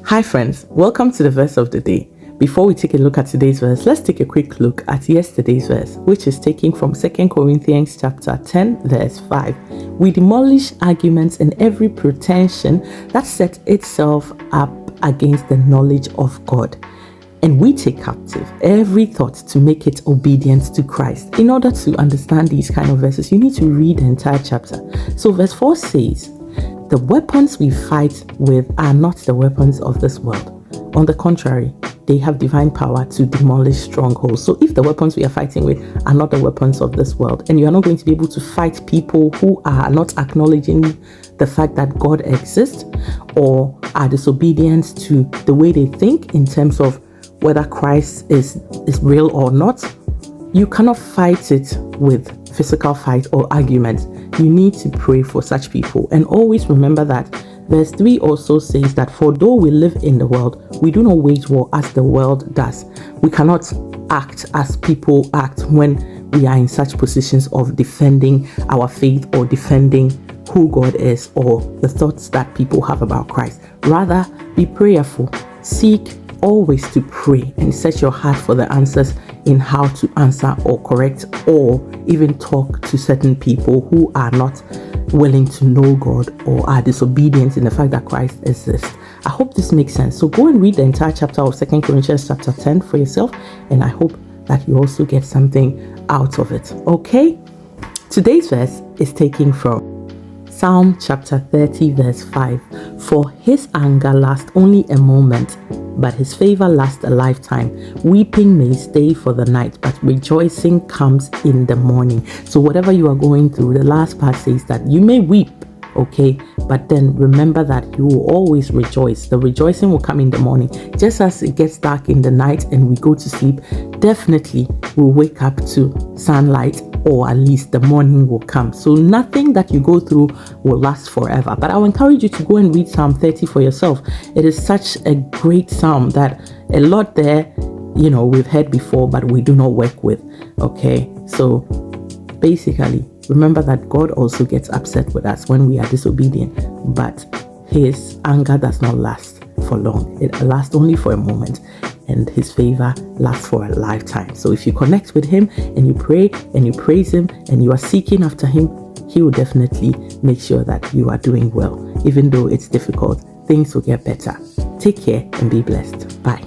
Hi friends, welcome to the verse of the day. Before we take a look at today's verse, let's take a quick look at yesterday's verse, which is taken from 2 Corinthians chapter 10, verse 5. We demolish arguments and every pretension that sets itself up against the knowledge of God. And we take captive every thought to make it obedient to Christ. In order to understand these kind of verses, you need to read the entire chapter. So verse 4 says, the weapons we fight with are not the weapons of this world. On the contrary, they have divine power to demolish strongholds. So if the weapons we are fighting with are not the weapons of this world, and you are not going to be able to fight people who are not acknowledging the fact that God exists or are disobedient to the way they think in terms of whether Christ is real or not, you cannot fight it with physical fight or argument. You need to pray for such people. And always remember that verse 3 also says that for though we live in the world, we do not wage war as the world does. We cannot act as people act when we are in such positions of defending our faith or defending who God is or the thoughts that people have about Christ. Rather, be prayerful. Seek always to pray and set your heart for the answers in how to answer or correct or even talk to certain people who are not willing to know God or are disobedient in the fact that Christ exists. I hope this makes sense. So go and read the entire chapter of 2 Corinthians chapter 10 for yourself, and I hope that you also get something out of it. Okay? Today's verse is taken from Psalm chapter 30 verse 5. For his anger lasts only a moment, but his favor lasts a lifetime. Weeping may stay for the night, but rejoicing comes in the morning. So whatever you are going through, the last part says that you may weep, okay, but then remember that you will always rejoice. The rejoicing will come in the morning. Just as it gets dark in the night and we go to sleep, definitely we'll wake up to sunlight, or at least the morning will come. So nothing that you go through will last forever. But I will encourage you to go and read Psalm 30 for yourself. It is such a great psalm that a lot there, we've heard before, but we do not work with. Okay, so basically, remember that God also gets upset with us when we are disobedient, but his anger does not last for long. It lasts only for a moment, and his favor lasts for a lifetime. So if you connect with him and you pray and you praise him and you are seeking after him, he will definitely make sure that you are doing well. Even though it's difficult, things will get better. Take care and be blessed. Bye.